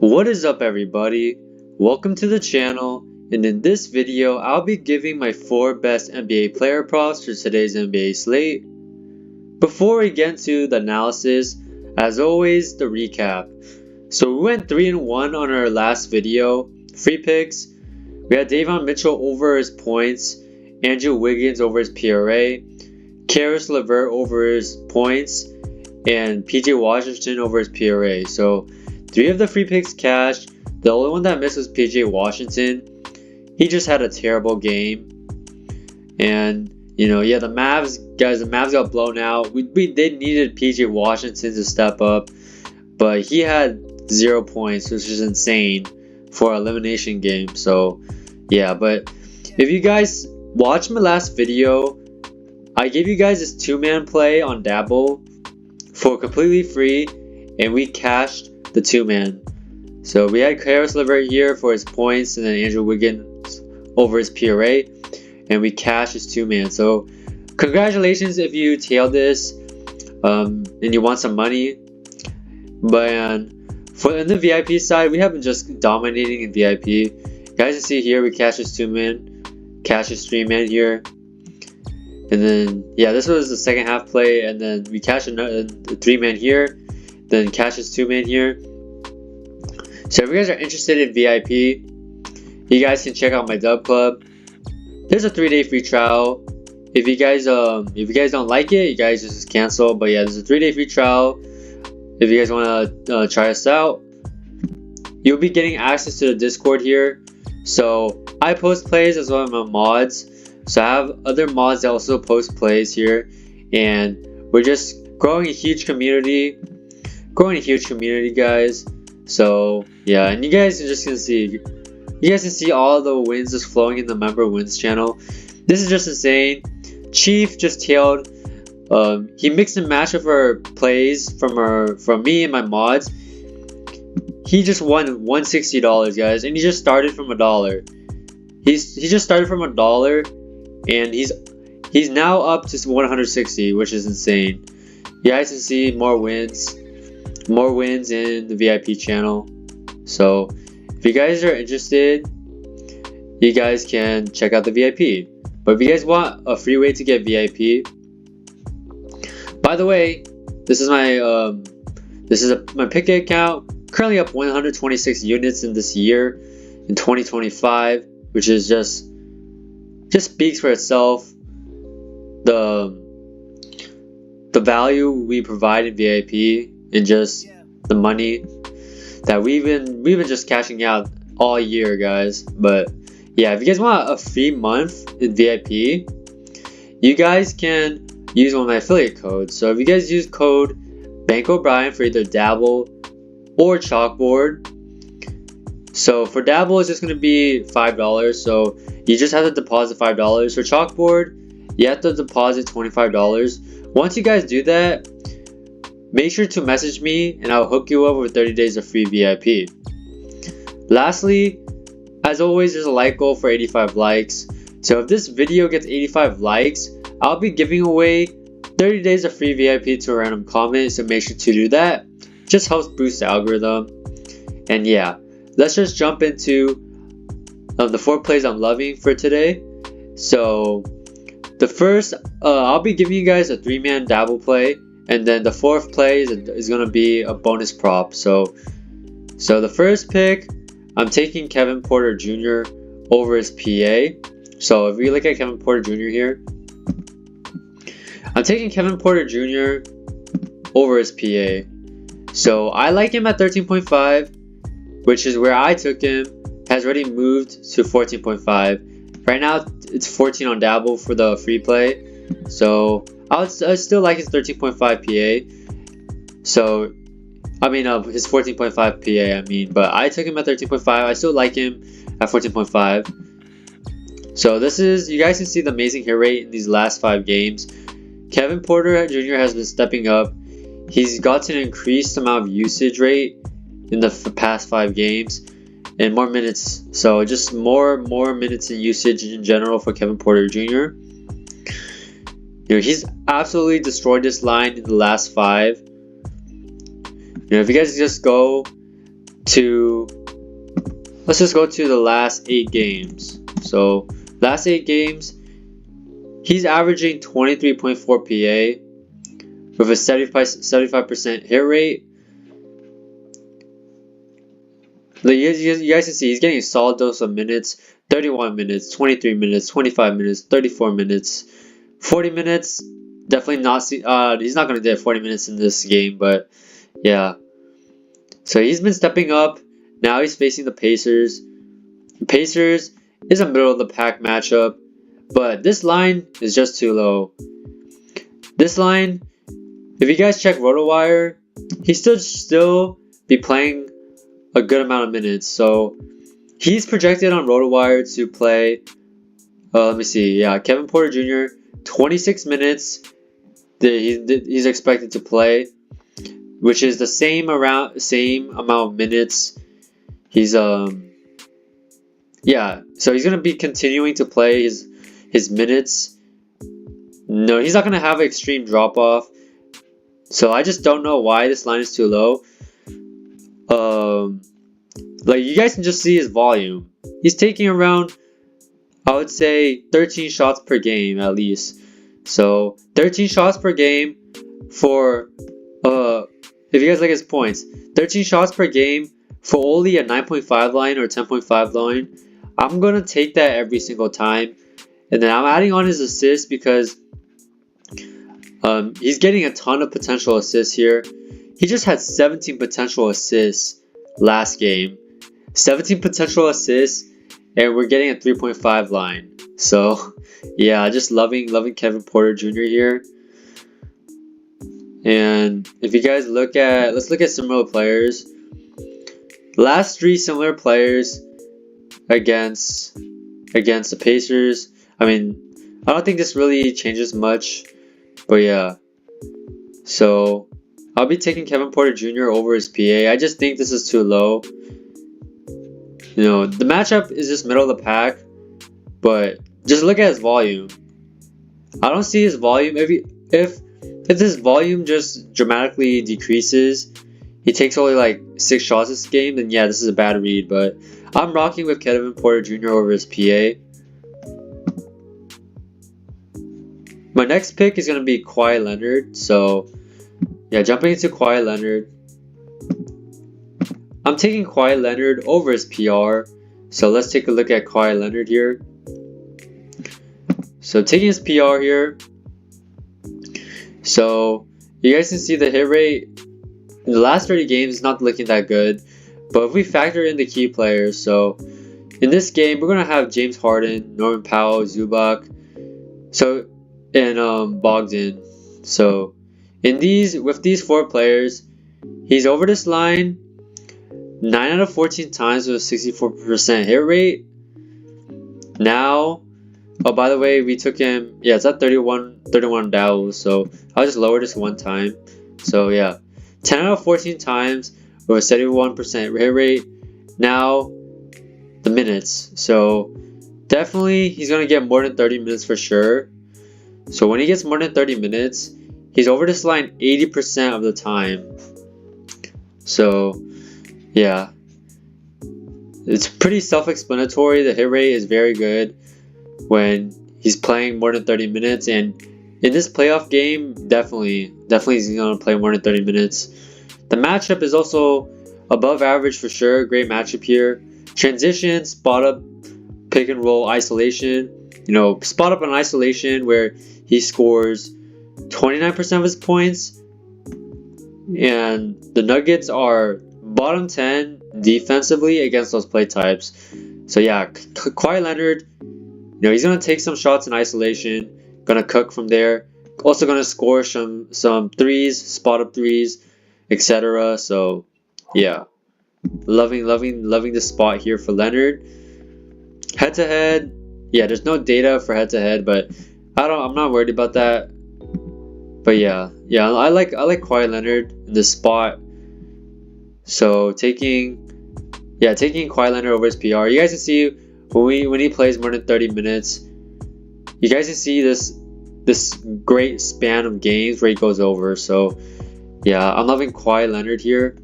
What is up, everybody? Welcome to the channel, and in this video I'll be giving my 4 best NBA player props for today's NBA slate. Before we get into the analysis, as always, the recap. So we went 3-1 on our last video, free picks. We had Davion Mitchell over his points, Andrew Wiggins over his PRA, Caris LeVert over his points, and PJ Washington over his PRA. So 3 of the free picks cashed. The only one that missed was PJ Washington. He just had a terrible game. And, the Mavs got blown out. They needed PJ Washington to step up. But he had 0 points, which is insane for an elimination game. So, yeah. But if you guys watched my last video, I gave you guys this 2-man play on Dabble for completely free. And we cashed the 2-man. So we had Caris LeVert here for his points, and then Andrew Wiggins over his PRA, and we cashed his 2-man. So congratulations if you tailed this and you want some money. But for in the VIP side, we have been just dominating in VIP. You guys can see here we cashed his 2-man, cashed his 3-man here. And then this was the second half play, and then we cashed another 3-man here. Then cash his 2-man here. So if you guys are interested in VIP, you guys can check out my dub club. There's a 3-day free trial. If you guys don't like it, you guys just cancel. But yeah, there's a 3-day free trial. If you guys want to try us out, you'll be getting access to the Discord here. So I post plays as well as my mods. So I have other mods that also post plays here, and we're just growing a huge community. Guys. So yeah, and you guys are just gonna see, you guys can see all the wins just flowing in the member wins channel. This is just insane. Chief just tailed. He mixed and matched with our plays from me and my mods. He just won $160, guys, and he just started from $1. He just started from $1, and he's now up to 160, which is insane. You guys can see more wins in the VIP channel. So if you guys are interested, you guys can check out the VIP. But if you guys want a free way to get VIP, by the way, this is my pick account, currently up 126 units in this year in 2025, which is just speaks for itself. The value we provide in VIP and just the money that we've been just cashing out all year, guys. But yeah, if you guys want a free month in VIP, you guys can use one of my affiliate codes. So if you guys use code BankrollBrian for either Dabble or Chalkboard. So for Dabble, it's just going to be $5. So you just have to deposit $5. For Chalkboard, you have to deposit $25. Once you guys do that, make sure to message me and I'll hook you up with 30 days of free VIP. Lastly, as always, there's a like goal for 85 likes. So if this video gets 85 likes, I'll be giving away 30 days of free VIP to a random comment. So make sure to do that. Just helps boost the algorithm. And yeah, let's just jump into the 4 plays I'm loving for today. So the first, I'll be giving you guys a 3-man Dabble play. And then the 4th play is going to be a bonus prop. So the first pick, I'm taking Kevin Porter Jr. over his PA. So if we look at Kevin Porter Jr. here, I'm taking Kevin Porter Jr. over his PA. So I like him at 13.5, which is where I took him. Has already moved to 14.5. Right now it's 14 on Dabble for the free play. So I still like his 13.5 PA. So, his 14.5 PA, but I took him at 13.5. I still like him at 14.5. So you guys can see the amazing hit rate in these last 5 games. Kevin Porter Jr. has been stepping up. He's gotten an increased amount of usage rate in the past 5 games and more minutes. So just more minutes and usage in general for Kevin Porter Jr. He's absolutely destroyed this line in the last 5. If you guys just go to, let's just go to the last 8 games. So last 8 games, he's averaging 23.4 PA with a 75% hit rate. You guys can see he's getting a solid dose of minutes. 31 minutes, 23 minutes, 25 minutes, 34 minutes, 40 minutes. Definitely not. He's not going to get 40 minutes in this game, but yeah. So he's been stepping up. Now he's facing the Pacers. The Pacers is a middle of the pack matchup, but this line is just too low. This line, if you guys check Rotowire, he still be playing a good amount of minutes. So he's projected on Rotowire to play, let me see, yeah, Kevin Porter Jr., 26 minutes he's expected to play, which is the same amount of minutes. He's yeah, so he's gonna be continuing to play his minutes. No, he's not gonna have an extreme drop off. So I just don't know why this line is too low. Like you guys can just see his volume. He's taking around, I would say, 13 shots per game at least. So 13 shots per game for if you guys like his points, 13 shots per game for only a 9.5 line or 10.5 line. I'm gonna take that every single time, and then I'm adding on his assists because he's getting a ton of potential assists here. He just had 17 potential assists last game. 17 potential assists, and we're getting a 3.5 line. So yeah, just loving Kevin Porter Jr. here. And if you guys let's look at similar players. Last 3 similar players against the Pacers. I mean, I don't think this really changes much, but yeah. So I'll be taking Kevin Porter Jr. over his PA. I just think this is too low. You know, the matchup is just middle of the pack, but just look at his volume. I don't see his volume. If his volume just dramatically decreases, he takes only like 6 shots this game, then yeah, this is a bad read. But I'm rocking with Kevin Porter Jr. over his PA. My next pick is going to be Kawhi Leonard. So yeah, jumping into Kawhi Leonard. I'm taking Kawhi Leonard over his PR. So let's take a look at Kawhi Leonard here. So taking his PR here. So you guys can see the hit rate in the last 30 games is not looking that good. But if we factor in the key players, so in this game we're gonna have James Harden, Norman Powell, Zubac, and Bogdan. So with these 4 players, he's over this line 9 out of 14 times with a 64% hit rate. Now, oh, by the way, we took him, yeah, it's at 31 dowels, so I'll just lower this one time. So yeah, 10 out of 14 times with a 71% hit rate. Now, the minutes. So definitely he's going to get more than 30 minutes for sure. So when he gets more than 30 minutes, he's over this line 80% of the time. So yeah, it's pretty self-explanatory. The hit rate is very good when he's playing more than 30 minutes, and in this playoff game, definitely he's gonna play more than 30 minutes. The matchup is also above average for sure. Great matchup here. Transition, spot up, pick and roll, isolation. You know, spot up and isolation where he scores 29% of his points, and the Nuggets are bottom 10 defensively against those play types. So yeah, Kawhi Leonard, you know, he's gonna take some shots in isolation, gonna cook from there. Also gonna score some threes, spot up threes, etc. So yeah, loving the spot here for Leonard. Head to head, yeah, there's no data for head to head, but I'm not worried about that. But yeah, I like Kawhi Leonard in this spot. So taking Kawhi Leonard over his PR. You guys can see when he plays more than 30 minutes, you guys can see this great span of games where he goes over. So yeah, I'm loving Kawhi Leonard here.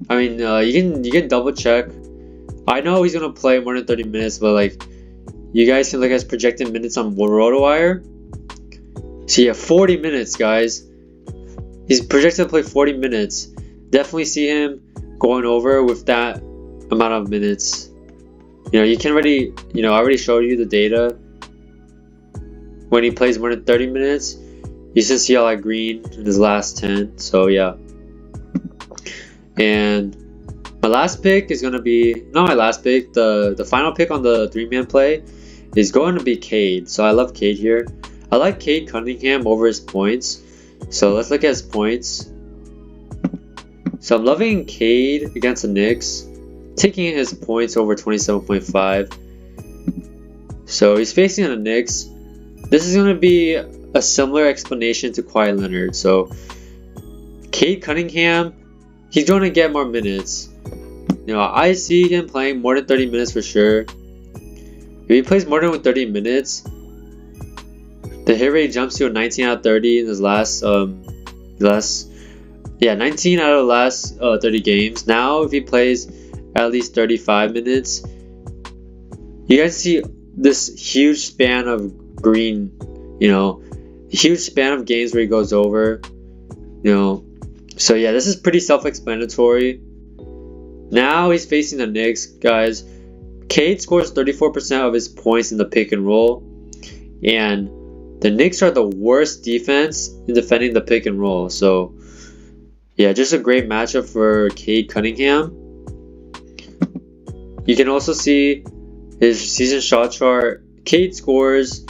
I mean, you can double check. I know he's gonna play more than 30 minutes, but like, you guys can look at his projected minutes on Rotowire. So yeah, 40 minutes, guys. He's projected to play 40 minutes. Definitely see him going over with that amount of minutes. You know, you can already, I already showed you the data. When he plays more than 30 minutes, you should see all that green in his last 10. So yeah. And my last pick is gonna be, not my last pick, the final pick on the 3-man play is going to be Cade. So I love Cade here. I like Cade Cunningham over his points. So let's look at his points. So I'm loving Cade against the Knicks, taking his points over 27.5. So he's facing the Knicks. This is going to be a similar explanation to Kawhi Leonard. So Cade Cunningham, he's going to get more minutes. I see him playing more than 30 minutes for sure. If he plays more than 30 minutes, the hit rate jumps to a 19 out of 30 in his last 19 out of the last 30 games. Now, if he plays at least 35 minutes, you guys see this huge span of green, huge span of games where he goes over, So yeah, this is pretty self-explanatory. Now he's facing the Knicks, guys. Cade scores 34% of his points in the pick and roll, and the Knicks are the worst defense in defending the pick and roll. So yeah, just a great matchup for Cade Cunningham. You can also see his season shot chart. Cade scores,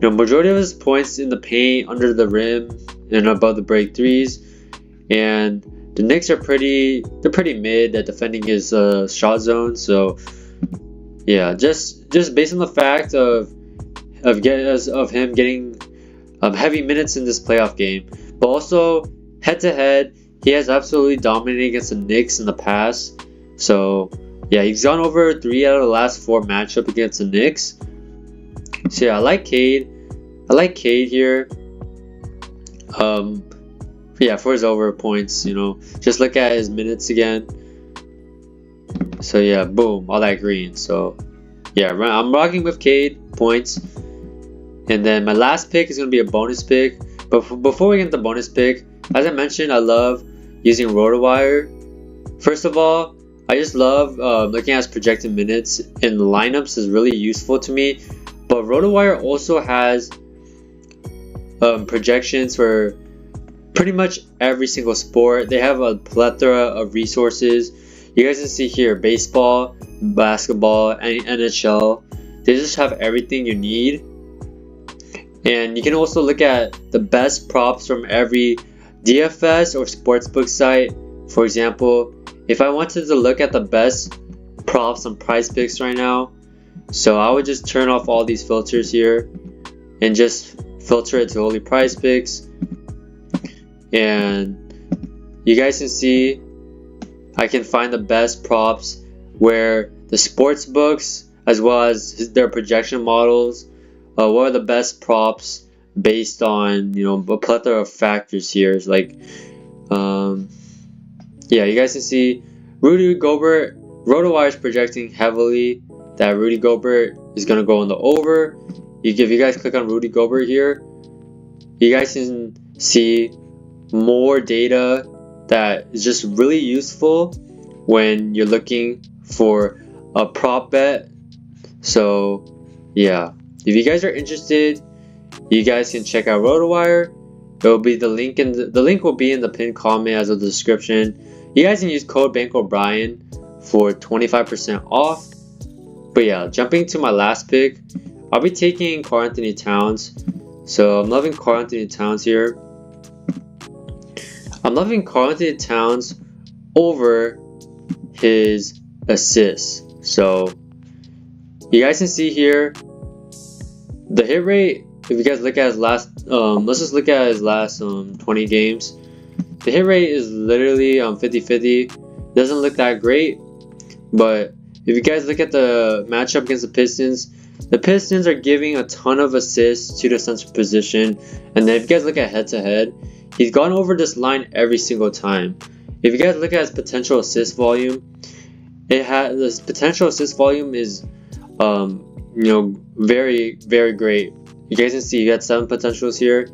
majority of his points in the paint, under the rim, and above the break threes. And the Knicks are pretty mid at defending his shot zone. So yeah, just based on the fact of him getting heavy minutes in this playoff game, but also head to head, he has absolutely dominated against the Knicks in the past. So yeah, he's gone over 3 out of the last 4 matchups against the Knicks. So yeah, I like Cade. I like Cade here. Yeah, for his over points, just look at his minutes again. So yeah, boom, all that green. So yeah, I'm rocking with Cade points. And then my last pick is going to be a bonus pick. But before we get into the bonus pick, as I mentioned, I love using Rotowire. First of all, I just love looking at his projected minutes in the lineups is really useful to me. But Rotowire also has projections for pretty much every single sport. They have a plethora of resources. You guys can see here, baseball, basketball, and NHL. They just have everything you need. And you can also look at the best props from every DFS or sportsbook site. For example, if I wanted to look at the best props on Prize Picks right now, so I would just turn off all these filters here and just filter it to only Prize Picks. And you guys can see I can find the best props where the sports books as well as their projection models, what are the best props based on a plethora of factors here. It's like yeah, you guys can see Rudy Gobert. Rotowire is projecting heavily that Rudy Gobert is gonna go on the over. If you guys click on Rudy Gobert here, you guys can see more data that is just really useful when you're looking for a prop bet. So yeah, if you guys are interested, you guys can check out Rotowire. There will be the link will be in the pinned comment as well as the description. You guys can use code BankrollBrian for 25% off. But yeah, jumping to my last pick, I'll be taking Karl-Anthony Towns. So I'm loving Karl-Anthony Towns here. I'm loving Karl-Anthony Towns over his assists. So you guys can see here the hit rate. If you guys look at his last, let's just look at his last 20 games. The hit rate is literally 50-50. Doesn't look that great, but if you guys look at the matchup against the Pistons are giving a ton of assists to the center position. And then if you guys look at head-to-head, he's gone over this line every single time. if you guys look at his potential assist volume, this potential assist volume is very, very great. You guys can see you got 7 potentials here,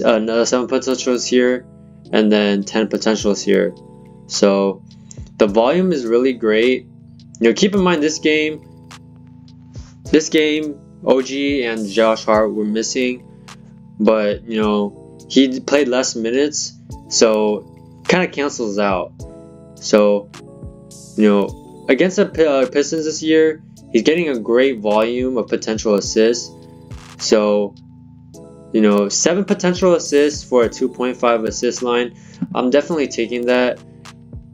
another 7 potentials here, and then 10 potentials here. So the volume is really great. Keep in mind this game OG and Josh Hart were missing, but he played less minutes, so kind of cancels out. So against the Pistons this year, he's getting a great volume of potential assists. So 7 potential assists for a 2.5 assist line, I'm definitely taking that.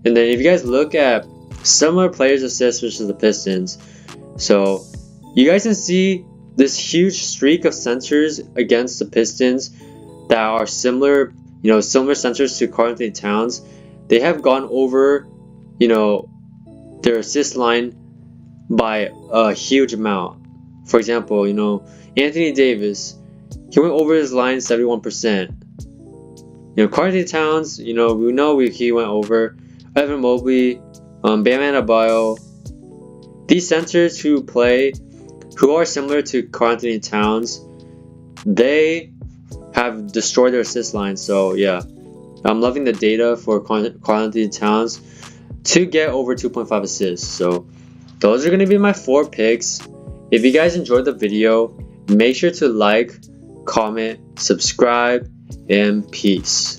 And then if you guys look at similar players' assists versus the Pistons, so you guys can see this huge streak of centers against the Pistons that are similar centers to Karl Anthony Towns. They have gone over their assist line by a huge amount. For example, Anthony Davis, he went over his line 71%. Karl Anthony Towns, he went over. Evan Mobley, Bam Adebayo, these centers who are similar to Karl Anthony Towns, they have destroyed their assist line. So yeah, I'm loving the data for Karl Anthony Towns to get over 2.5 assists. So those are going to be my 4 picks. If you guys enjoyed the video, make sure to like, comment, subscribe, and peace.